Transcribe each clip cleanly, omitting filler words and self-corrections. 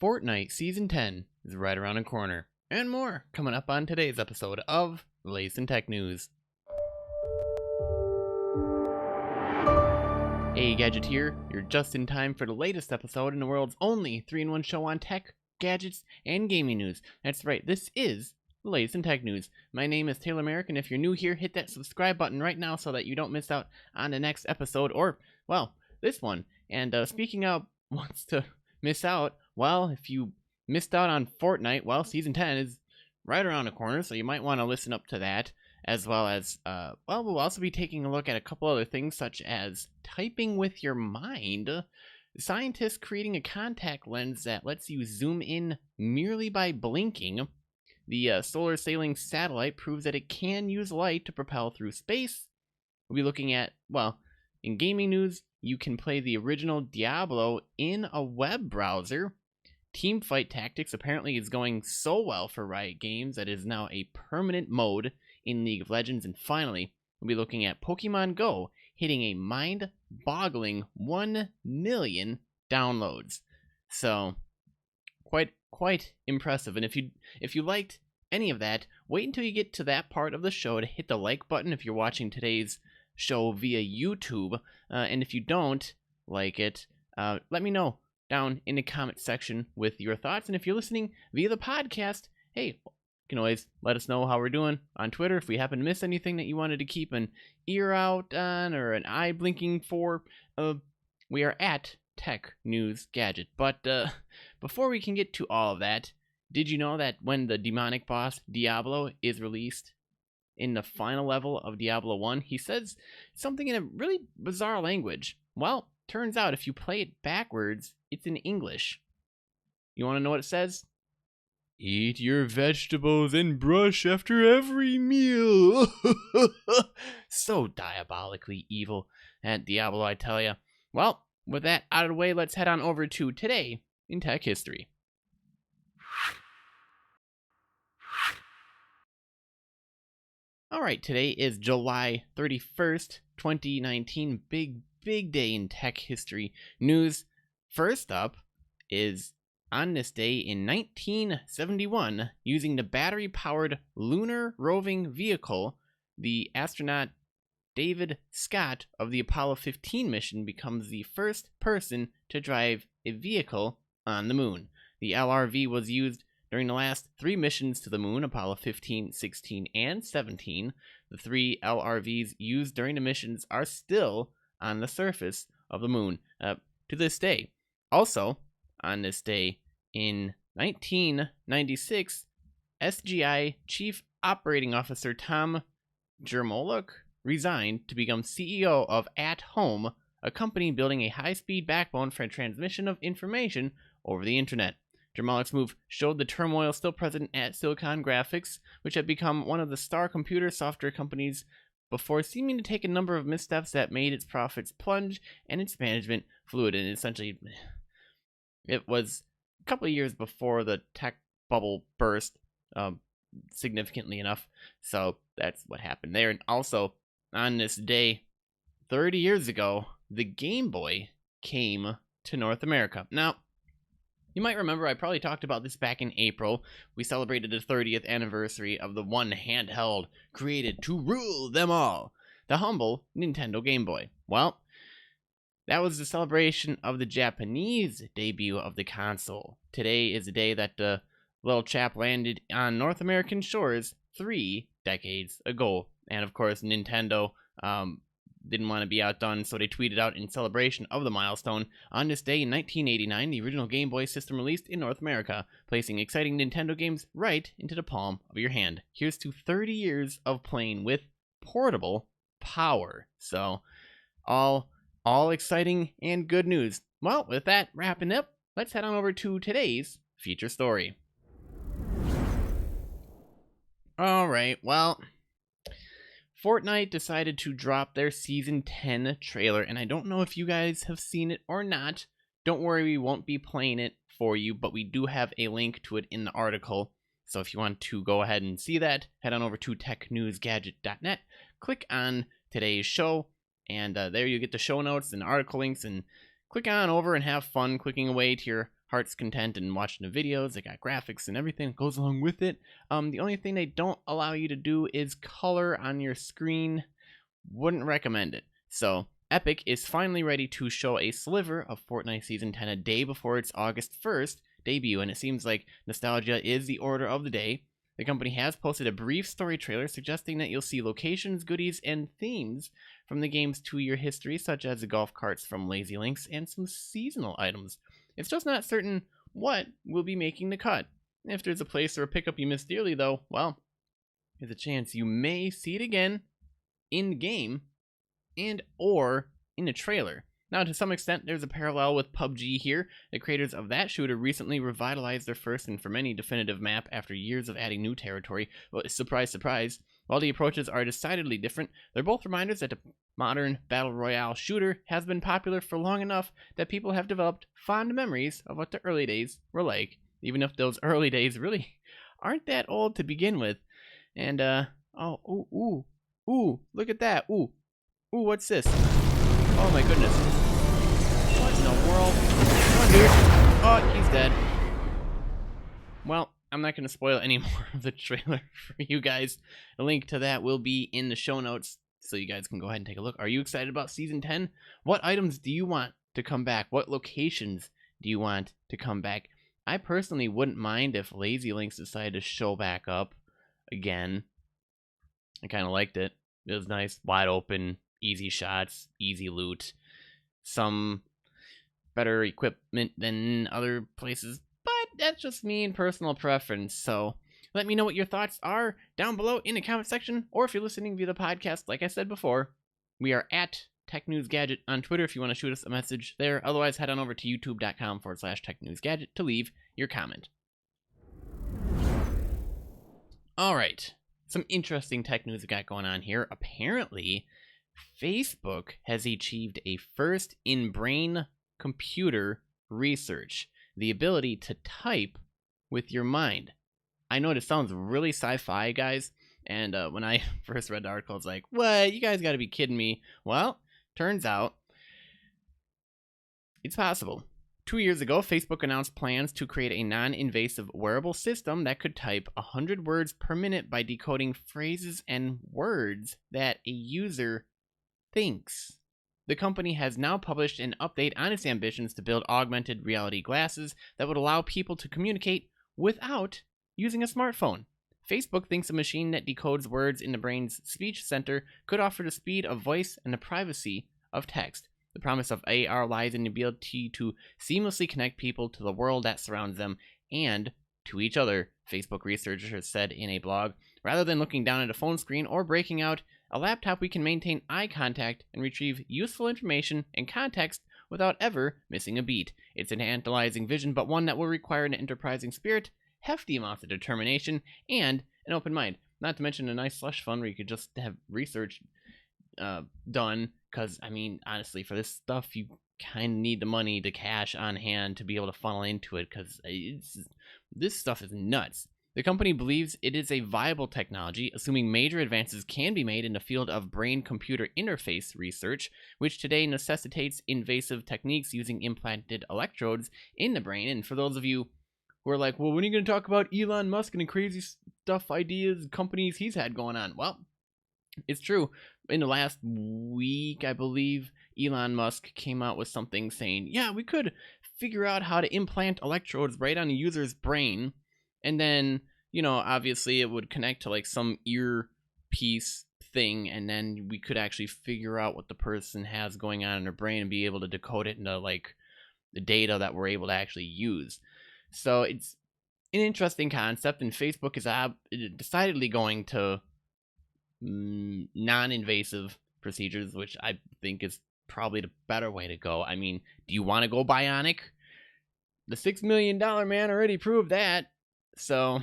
Fortnite Season 10 is right around the corner, and more coming up on today's episode of the latest in tech news. Hey Gadget here, you're just in time for the latest episode in the world's only 3-in-1 show on tech, gadgets, and gaming news. That's right, this is the latest in tech news. My name is Taylor Merrick, and if you're new here, hit that subscribe button right now so that you don't miss out on the next episode, or, well, this one. And speaking of wants to miss out, well, if you missed out on Fortnite, well, Season 10 is right around the corner, so you might want to listen up to that, as well as, we'll also be taking a look at a couple other things, such as typing with your mind, scientists creating a contact lens that lets you zoom in merely by blinking, the solar sailing satellite proves that it can use light to propel through space. We'll be looking at, well, in gaming news, you can play the original Diablo in a web browser. Teamfight Tactics apparently is going so well for Riot Games that it is now a permanent mode in League of Legends. And finally, we'll be looking at Pokemon Go hitting a mind-boggling 1 million downloads. So, quite impressive. And if you liked any of that, wait until you get to that part of the show to hit the like button if you're watching today's show via YouTube, and if you don't like it, let me know down in the comment section with your thoughts. And if you're listening via the podcast, hey, you can always let us know how we're doing on Twitter. If we happen to miss anything that you wanted to keep an ear out on or an eye blinking for, we are at TechNewsGadget. But before we can get to all of that, did you know that when the demonic boss Diablo is released in the final level of Diablo 1, he says something in a really bizarre language? Well, turns out if you play it backwards, it's in English. You want to know what it says? Eat your vegetables and brush after every meal. So diabolically evil at Diablo, I tell ya. Well, with that out of the way, let's head on over to Today in Tech History. Alright, today is July 31st, 2019. Big day in tech history news. First up is, on this day in 1971, using the battery-powered lunar roving vehicle, the astronaut David Scott of the Apollo 15 mission becomes the first person to drive a vehicle on the moon. The LRV was used during the last 3 missions to the moon, Apollo 15, 16, and 17. The 3 LRVs used during the missions are still on the surface of the moon to this day. Also, on this day in 1996, SGI Chief Operating Officer Tom Jermoluk resigned to become CEO of At Home, a company building a high-speed backbone for transmission of information over the internet. Jermoluk's move showed the turmoil still present at Silicon Graphics, which had become one of the star computer software companies before seeming to take a number of missteps that made its profits plunge and its management fluid. And essentially, it was a couple of years before the tech bubble burst, significantly enough. So that's what happened there. And also, on this day, 30 years ago, the Game Boy came to North America. Now, you might remember I probably talked about this back in April. We celebrated the 30th anniversary of the one handheld created to rule them all, the humble Nintendo Game Boy. Well, that was the celebration of the Japanese debut of the console. Today is the day that the little chap landed on North American shores 3 decades ago. And of course, Nintendo didn't want to be outdone, so they tweeted out in celebration of the milestone. On this day in 1989, the original Game Boy system released in North America, placing exciting Nintendo games right into the palm of your hand. Here's to 30 years of playing with portable power. So, all exciting and good news. Well, with that wrapping up, let's head on over to today's feature story. Alright, well, Fortnite decided to drop their Season 10 trailer, and I don't know if you guys have seen it or not. Don't worry, we won't be playing it for you, but we do have a link to it in the article. So if you want to go ahead and see that, head on over to TechNewsGadget.net, click on today's show, and there you get the show notes and article links, and click on over and have fun clicking away to your heart's content and watching the videos. They got graphics and everything that goes along with it. The only thing they don't allow you to do is color on your screen. Wouldn't recommend it. So Epic is finally ready to show a sliver of Fortnite Season 10 a day before its August 1st debut, and it seems like nostalgia is the order of the day. The company has posted a brief story trailer suggesting that you'll see locations, goodies, and themes from the game's 2-year history, such as the golf carts from Lazy Links and some seasonal items. It's just not certain what will be making the cut. If there's a place or a pickup you missed dearly, though, well, there's a chance you may see it again in the game and or in the trailer. Now, to some extent, there's a parallel with PUBG here. The creators of that shooter recently revitalized their first and for many definitive map after years of adding new territory. Well, surprise, surprise. While the approaches are decidedly different, they're both reminders that the modern battle royale shooter has been popular for long enough that people have developed fond memories of what the early days were like, even if those early days really aren't that old to begin with. And, ooh, look at that. Ooh, what's this? Oh my goodness. What in the world? Come on, dude. Oh, he's dead. Well, I'm not going to spoil any more of the trailer for you guys. The link to that will be in the show notes, so you guys can go ahead and take a look. Are you excited about Season 10? What items do you want to come back? What locations do you want to come back? I personally wouldn't mind if Lazy Links decided to show back up again. I kind of liked it. It was nice, wide open, easy shots, easy loot, some better equipment than other places, but that's just me and personal preference. So let me know what your thoughts are down below in the comment section, or if you're listening via the podcast, like I said before, we are at TechNewsGadget on Twitter if you want to shoot us a message there. Otherwise, head on over to youtube.com/TechNewsGadget to leave your comment. All right, some interesting tech news we got going on here. Apparently, Facebook has achieved a first in brain computer research, the ability to type with your mind. I know it sounds really sci-fi, guys, and when I first read the article, I was like, what? You guys got to be kidding me. Well, turns out it's possible. 2 years ago, Facebook announced plans to create a non-invasive wearable system that could type 100 words per minute by decoding phrases and words that a user thinks. The company has now published an update on its ambitions to build augmented reality glasses that would allow people to communicate without using a smartphone. Facebook thinks a machine that decodes words in the brain's speech center could offer the speed of voice and the privacy of text. The promise of AR lies in the ability to seamlessly connect people to the world that surrounds them and to each other, Facebook researchers said in a blog. Rather than looking down at a phone screen or breaking out a laptop, we can maintain eye contact and retrieve useful information and context without ever missing a beat. It's a tantalizing vision, but one that will require an enterprising spirit, hefty amounts of determination, and an open mind. Not to mention a nice slush fund where you could just have research done, because, I mean, honestly, for this stuff, you kind of need the money, the cash on hand to be able to funnel into it, because this stuff is nuts. The company believes it is a viable technology, assuming major advances can be made in the field of brain-computer interface research, which today necessitates invasive techniques using implanted electrodes in the brain. And for those of you who are like, well, when are you going to talk about Elon Musk and the crazy stuff, ideas, companies he's had going on? Well, it's true. In the last week, I believe, Elon Musk came out with something saying, yeah, we could figure out how to implant electrodes right on a user's brain. And then, you know, obviously it would connect to like some earpiece thing. And then we could actually figure out what the person has going on in their brain and be able to decode it into like the data that we're able to actually use. So it's an interesting concept. And Facebook is decidedly going to non-invasive procedures, which I think is probably the better way to go. I mean, do you want to go bionic? The $6 million man already proved that. So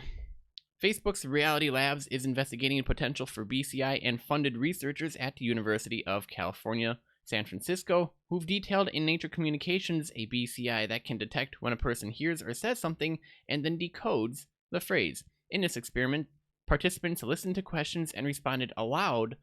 Facebook's Reality Labs is investigating the potential for BCI and funded researchers at the University of California, San Francisco, who've detailed in Nature Communications a BCI that can detect when a person hears or says something and then decodes the phrase. In this experiment, participants listened to questions and responded aloud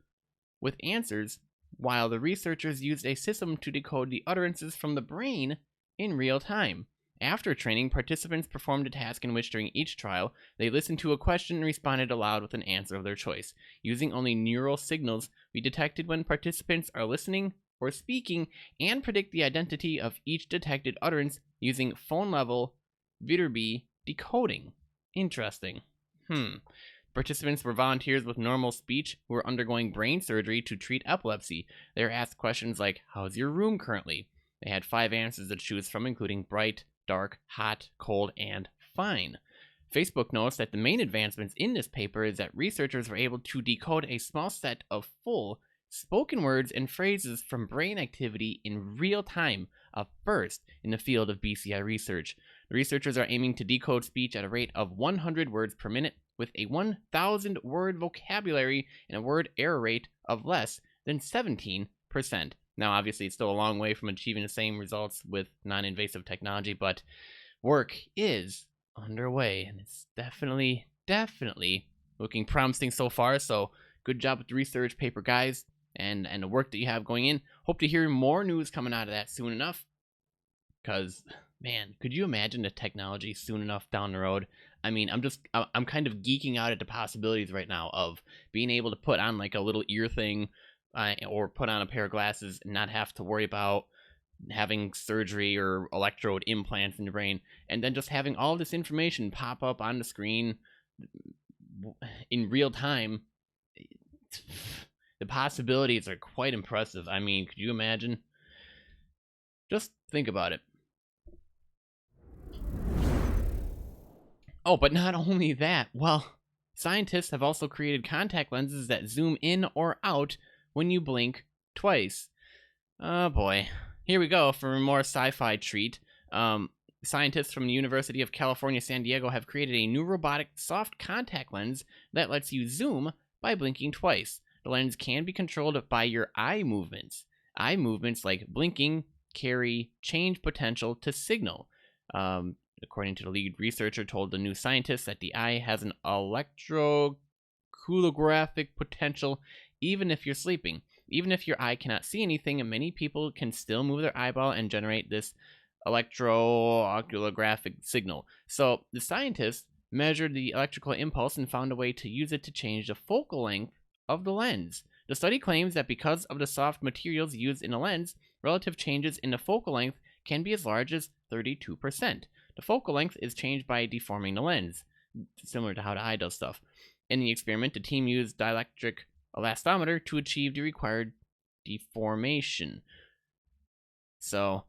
with answers, while the researchers used a system to decode the utterances from the brain in real time. After training, participants performed a task in which during each trial, they listened to a question and responded aloud with an answer of their choice. Using only neural signals, we detected when participants are listening or speaking and predict the identity of each detected utterance using phone-level Viterbi decoding. Interesting. Participants were volunteers with normal speech who were undergoing brain surgery to treat epilepsy. They were asked questions like, "How's your room currently?" They had 5 answers to choose from, including bright, dark, hot, cold, and fine. Facebook notes that the main advancements in this paper is that researchers were able to decode a small set of full spoken words and phrases from brain activity in real time, a first in the field of BCI research. The researchers are aiming to decode speech at a rate of 100 words per minute with a 1,000 word vocabulary and a word error rate of less than 17%. Now, obviously, it's still a long way from achieving the same results with non-invasive technology, but work is underway, and it's definitely looking promising so far. So good job with the research paper, guys, and the work that you have going in. Hope to hear more news coming out of that soon enough, because, man, could you imagine the technology soon enough down the road? I mean, I'm kind of geeking out at the possibilities right now of being able to put on like a little ear thing, or put on a pair of glasses and not have to worry about having surgery or electrode implants in the brain, and then just having all this information pop up on the screen in real time. The possibilities are quite impressive. I mean, could you imagine? Just think about it. Oh, but not only that, well, scientists have also created contact lenses that zoom in or out when you blink twice. Oh boy. Here we go for a more sci-fi treat. Scientists from the University of California, San Diego have created a new robotic soft contact lens that lets you zoom by blinking twice. The lens can be controlled by your eye movements. Eye movements like blinking carry change potential to signal. According to the lead researcher, told the New Scientist that the eye has an electrocoulographic potential even if you're sleeping. Even if your eye cannot see anything, many people can still move their eyeball and generate this electrocoulographic signal. So the scientists measured the electrical impulse and found a way to use it to change the focal length of the lens. The study claims that because of the soft materials used in the lens, relative changes in the focal length can be as large as 32%. The focal length is changed by deforming the lens, similar to how the eye does stuff. In the experiment, the team used dielectric elastometer to achieve the required deformation. So,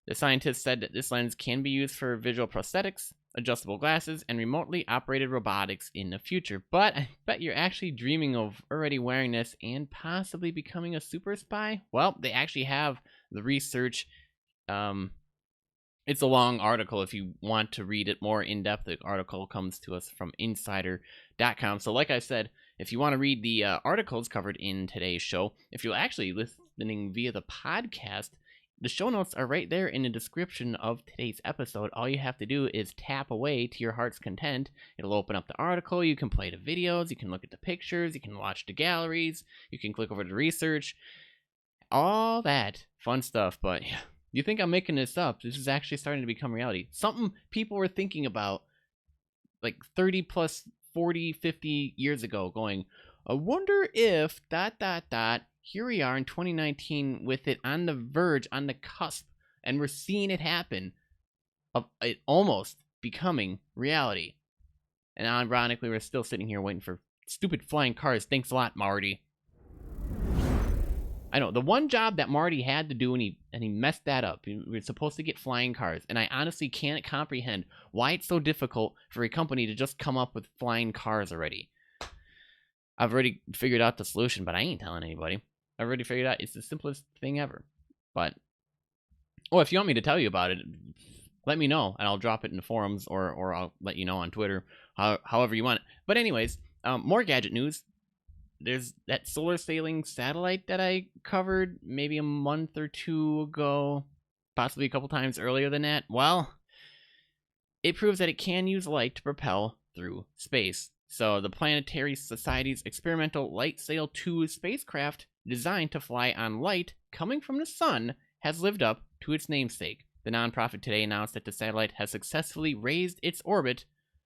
the scientists said that this lens can be used for visual prosthetics, adjustable glasses, and remotely operated robotics in the future. But I bet you're actually dreaming of already wearing this and possibly becoming a super spy. Well, they actually have the research. It's a long article. If you want to read it more in depth, the article comes to us from insider.com. So like I said, if you want to read the articles covered in today's show, if you're actually listening via the podcast, the show notes are right there in the description of today's episode. All you have to do is tap away to your heart's content. It'll open up the article. You can play the videos. You can look at the pictures. You can watch the galleries. You can click over to research. All that fun stuff. But yeah, you think I'm making this up? This is actually starting to become reality. Something people were thinking about like 30 plus 40, 50 years ago, going, I wonder if ... Here we are in 2019 with it on the verge, on the cusp, and we're seeing it happen, of it almost becoming reality. And ironically, we're still sitting here waiting for stupid flying cars. Thanks a lot, Marty. I know, the one job that Marty had to do, and he messed that up. We were supposed to get flying cars, and I honestly can't comprehend why it's so difficult for a company to just come up with flying cars already. I've already figured out the solution, but I ain't telling anybody. I've already figured out it's the simplest thing ever. But, if you want me to tell you about it, let me know, and I'll drop it in the forums, or I'll let you know on Twitter, however you want it. But anyways, more gadget news. There's that solar sailing satellite that I covered maybe a month or two ago, possibly a couple times earlier than that. Well, it proves that it can use light to propel through space. So the Planetary Society's experimental Light Sail 2 spacecraft, designed to fly on light coming from the sun, has lived up to its namesake. The nonprofit today announced that the satellite has successfully raised its orbit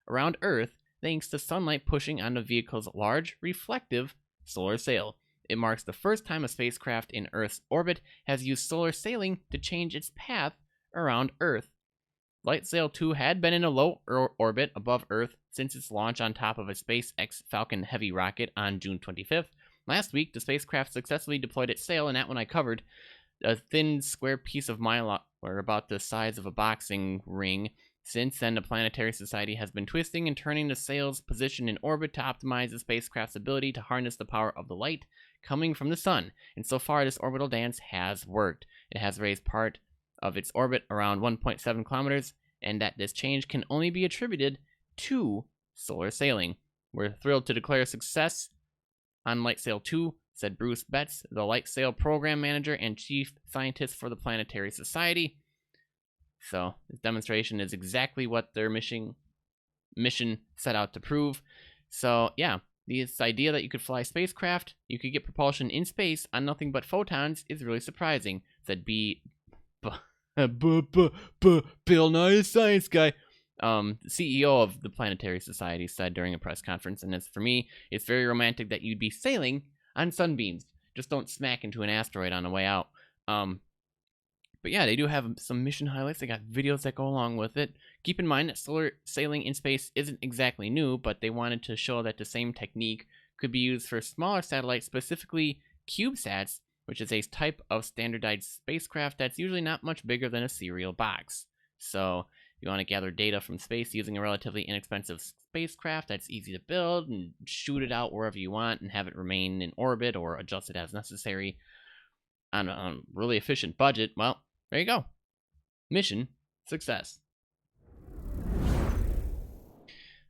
around Earth thanks to sunlight pushing on the vehicle's large, reflective solar sail. It marks the first time a spacecraft in Earth's orbit has used solar sailing to change its path around Earth. LightSail 2 had been in a low orbit above Earth since its launch on top of a SpaceX Falcon Heavy rocket on June 25th. Last week, the spacecraft successfully deployed its sail, and that one I covered. A thin, square piece of mylar, or about the size of a boxing ring. Since then, the Planetary Society has been twisting and turning the sail's position in orbit to optimize the spacecraft's ability to harness the power of the light coming from the sun. And so far, this orbital dance has worked. It has raised part of its orbit around 1.7 kilometers, and that this change can only be attributed to solar sailing. We're thrilled to declare success on LightSail 2, said Bruce Betts, the LightSail program manager and chief scientist for the Planetary Society. So this demonstration is exactly what their mission set out to prove. So yeah, this idea that you could fly spacecraft, you could get propulsion in space on nothing but photons is really surprising, said Bill Nye, science guy. The CEO of the Planetary Society said during a press conference, and as for me, it's very romantic that you'd be sailing on sunbeams. Just don't smack into an asteroid on the way out. But yeah, they do have some mission highlights. They got videos that go along with it. Keep in mind that solar sailing in space isn't exactly new, but they wanted to show that the same technique could be used for smaller satellites, specifically CubeSats, which is a type of standardized spacecraft that's usually not much bigger than a cereal box. So if you want to gather data from space using a relatively inexpensive spacecraft that's easy to build and shoot it out wherever you want and have it remain in orbit or adjust it as necessary on a really efficient budget, well, there you go. Mission success.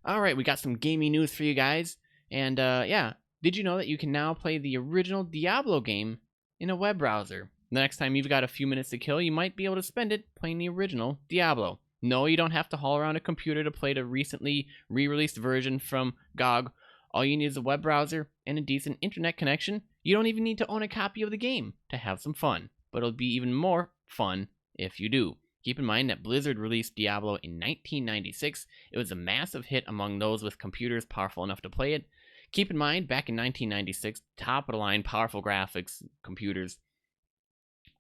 All right, we got some gaming news for you guys. And yeah, did you know that you can now play the original Diablo game in a web browser? The next time you've got a few minutes to kill, you might be able to spend it playing the original Diablo. No, you don't have to haul around a computer to play the recently re-released version from GOG. All you need is a web browser and a decent internet connection. You don't even need to own a copy of the game to have some fun, but it'll be even more fun if you do. Keep in mind that Blizzard released Diablo in 1996. It was a massive hit among those with computers powerful enough to play it. Keep in mind, back in 1996, top-of-the-line powerful graphics computers,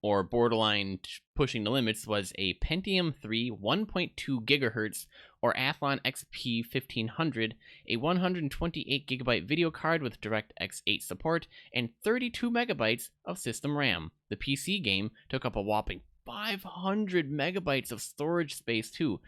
or borderline pushing the limits, was a Pentium 3 1.2 gigahertz or Athlon XP 1500, a 128 gigabyte video card with DirectX 8 support, and 32 megabytes of system RAM. The PC game took up a whopping 500 megabytes of storage space too,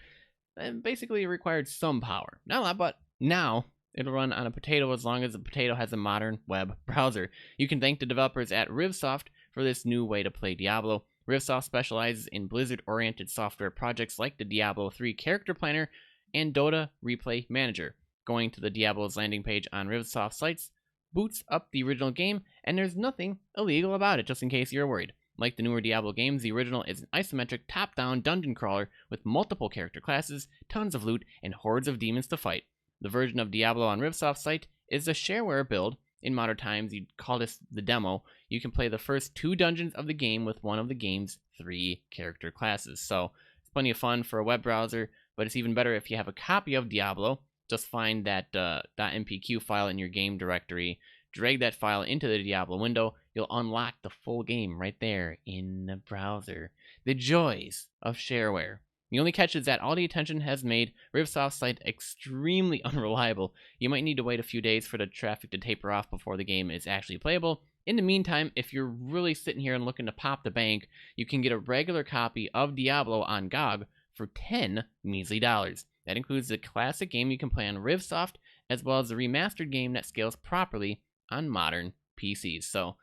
and basically it required some power. Not a lot, but now it'll run on a potato as long as the potato has a modern web browser. You can thank the developers at Rivsoft for this new way to play Diablo. Rivsoft specializes in Blizzard-oriented software projects like the Diablo 3 Character Planner and Dota Replay Manager. Going to the Diablo's landing page on Rivsoft sites boots up the original game, and there's nothing illegal about it, just in case you're worried. Like the newer Diablo games, the original is an isometric top-down dungeon crawler with multiple character classes, tons of loot, and hordes of demons to fight. The version of Diablo on Rivsoft's site is a shareware build. In modern times, you'd call this the demo. You can play the first 2 dungeons of the game with one of the game's 3 character classes. So it's plenty of fun for a web browser, but it's even better if you have a copy of Diablo. Just find that .mpq file in your game directory, drag that file into the Diablo window. You'll unlock the full game right there in the browser. The joys of shareware. The only catch is that all the attention has made Rivsoft's site extremely unreliable. You might need to wait a few days for the traffic to taper off before the game is actually playable. In the meantime, if you're really sitting here and looking to pop the bank, you can get a regular copy of Diablo on GOG for $10 measly. That includes the classic game you can play on Rivsoft, as well as the remastered game that scales properly on modern PCs. So,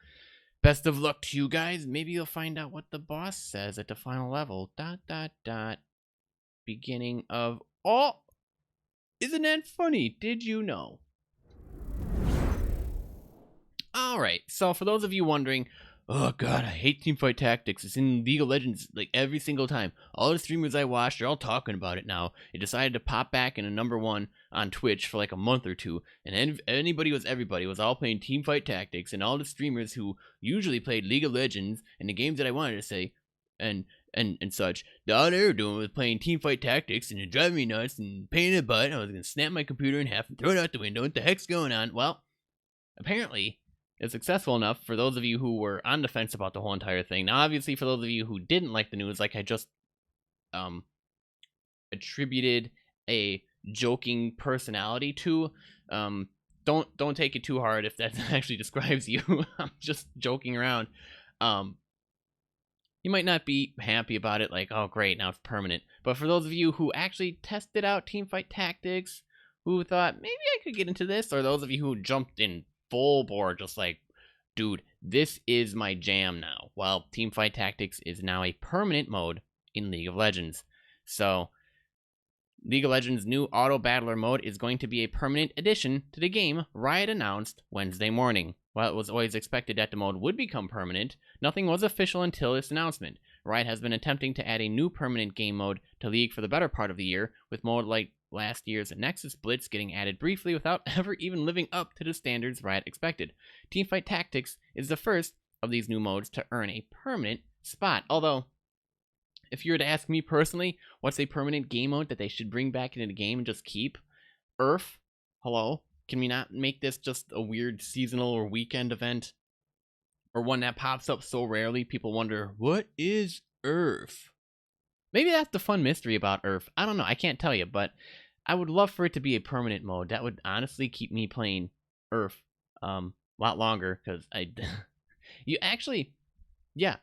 best of luck to you guys. Maybe you'll find out what the boss says at the final level. ... Beginning of... Oh! Isn't that funny? Did you know? Alright, so for those of you wondering, oh god, I hate Teamfight Tactics. It's in League of Legends like every single time. All the streamers I watch, they're all talking about it now. It decided to pop back in a #1 on Twitch for like a month or two, and everybody was all playing Teamfight Tactics, and all the streamers who usually played League of Legends and the games that I wanted to say, and and such. All they were doing was playing Teamfight Tactics, and it drove me nuts and pain in the butt. I was gonna snap my computer in half and throw it out the window. What the heck's going on? Well, apparently it's successful enough for those of you who were on the fence about the whole entire thing. Now, obviously, for those of you who didn't like the news, like I just attributed a joking personality to, don't take it too hard if that actually describes you. I'm just joking around. You might not be happy about it, like, oh great, now it's permanent. But for those of you who actually tested out Teamfight Tactics, who thought maybe I could get into this, or those of you who jumped in full bore, just like, dude, this is my jam now. Well, Teamfight Tactics is now a permanent mode in League of Legends. So League of Legends' new Auto Battler mode is going to be a permanent addition to the game, Riot announced Wednesday morning. While it was always expected that the mode would become permanent, nothing was official until this announcement. Riot has been attempting to add a new permanent game mode to League for the better part of the year, with mode like last year's Nexus Blitz getting added briefly without ever even living up to the standards Riot expected. Teamfight Tactics is the first of these new modes to earn a permanent spot, although if you were to ask me personally, what's a permanent game mode that they should bring back into the game and just keep? Earth? Hello? Can we not make this just a weird seasonal or weekend event? Or one that pops up so rarely people wonder, what is Earth? Maybe that's the fun mystery about Earth. I don't know, I can't tell you, but I would love for it to be a permanent mode. That would honestly keep me playing Earth a lot longer, because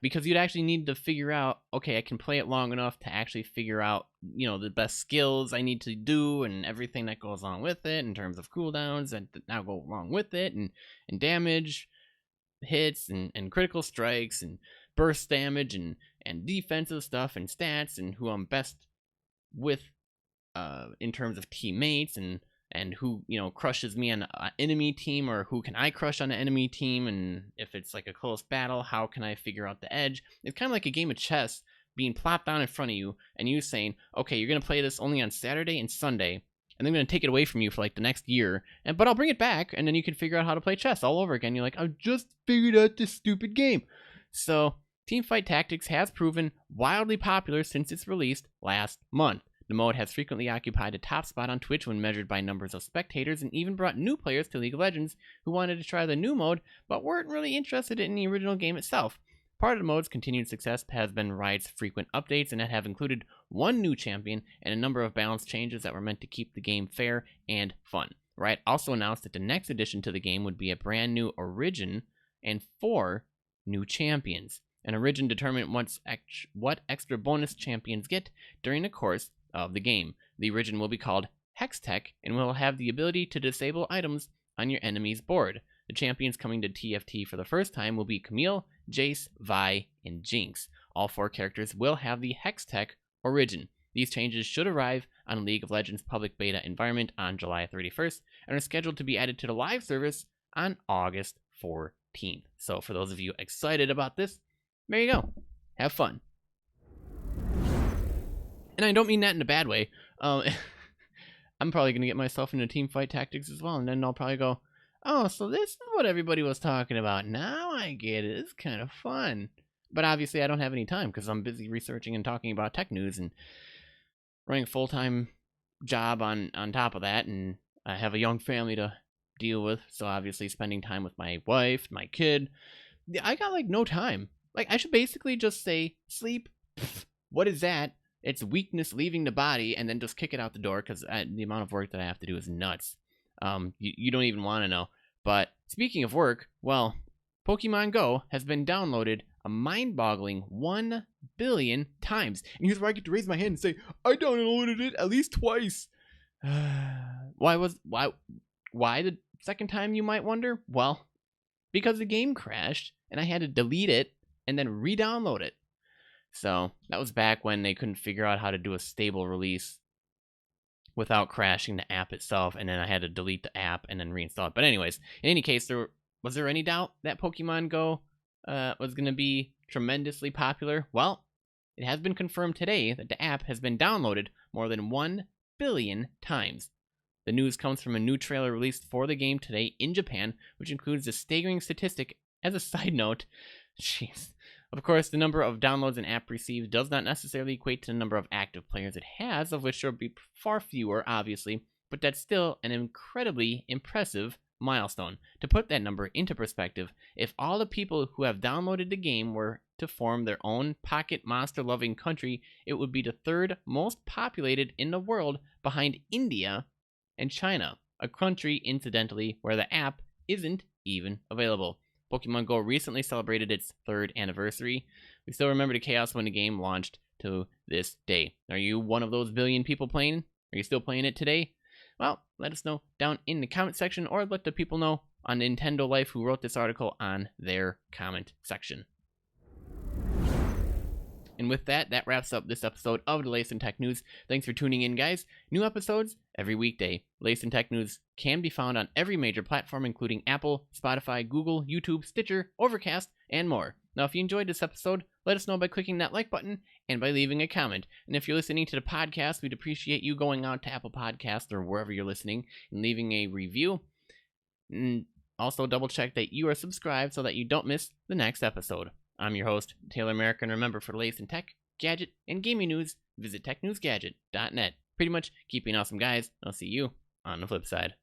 because you'd actually need to figure out, okay, I can play it long enough to actually figure out, the best skills I need to do and everything that goes along with it in terms of cooldowns that now go along with it, and damage, hits, and critical strikes, and burst damage, and defensive stuff, and stats, and who I'm best with in terms of teammates, and who crushes me on an enemy team, or who can I crush on an enemy team, and if it's like a close battle, how can I figure out the edge? It's kind of like a game of chess being plopped down in front of you, and you saying, okay, you're gonna play this only on Saturday and Sunday, and I'm gonna take it away from you for like the next year, but I'll bring it back, and then you can figure out how to play chess all over again. You're like, I've just figured out this stupid game. So Teamfight Tactics has proven wildly popular since its release last month. The mode has frequently occupied a top spot on Twitch when measured by numbers of spectators, and even brought new players to League of Legends who wanted to try the new mode but weren't really interested in the original game itself. Part of the mode's continued success has been Riot's frequent updates, and that have included one new champion and a number of balance changes that were meant to keep the game fair and fun. Riot also announced that the next addition to the game would be a brand new Origin and 4 new champions. An Origin determines what extra bonus champions get during the course of the game. The Origin will be called Hextech and will have the ability to disable items on your enemy's board. The champions coming to TFT for the first time will be Camille, Jace, Vi, and Jinx. All 4 characters will have the Hextech Origin. These changes should arrive on League of Legends public beta environment on July 31st and are scheduled to be added to the live service on August 14th. So for those of you excited about this, there you go. Have fun. And I don't mean that in a bad way. I'm probably going to get myself into Teamfight Tactics as well, and then I'll probably go, oh, so this is what everybody was talking about. Now I get it. It's kind of fun. But obviously I don't have any time because I'm busy researching and talking about tech news and running a full-time job on top of that, and I have a young family to deal with, so obviously spending time with my wife, my kid, I got like no time. Like, I should basically just say, sleep, what is that? It's weakness leaving the body, and then just kick it out the door, because the amount of work that I have to do is nuts. You don't even want to know. But speaking of work, well, Pokemon Go has been downloaded a mind-boggling 1 billion times. And here's where I get to raise my hand and say, I downloaded it at least twice. Why the second time, you might wonder? Well, because the game crashed, and I had to delete it and then re-download it. So that was back when they couldn't figure out how to do a stable release without crashing the app itself, and then I had to delete the app and then reinstall it. But anyways, in any case, was there any doubt that Pokemon Go was going to be tremendously popular? Well, it has been confirmed today that the app has been downloaded more than 1 billion times. The news comes from a new trailer released for the game today in Japan, which includes a staggering statistic. As a side note, jeez, Of course, the number of downloads an app receives does not necessarily equate to the number of active players it has, of which there will be far fewer, obviously, but that's still an incredibly impressive milestone. To put that number into perspective, if all the people who have downloaded the game were to form their own pocket monster-loving country, it would be the third most populated in the world behind India and China, a country, incidentally, where the app isn't even available. Pokemon Go recently celebrated its 3rd anniversary. We still remember the chaos when the game launched to this day. Are you one of those billion people playing? Are you still playing it today? Well, let us know down in the comment section, or let the people know on Nintendo Life who wrote this article on their comment section. And with that, that wraps up this episode of the Latest in Tech News. Thanks for tuning in, guys. New episodes every weekday. Latest in Tech News can be found on every major platform, including Apple, Spotify, Google, YouTube, Stitcher, Overcast, and more. Now, if you enjoyed this episode, let us know by clicking that like button and by leaving a comment. And if you're listening to the podcast, we'd appreciate you going out to Apple Podcasts or wherever you're listening and leaving a review. And also double check that you are subscribed so that you don't miss the next episode. I'm your host, Taylor Merrick, and remember, for the latest in tech, gadget, and gaming news, visit TechNewsGadget.net. Pretty much keep being awesome, guys. I'll see you on the flip side.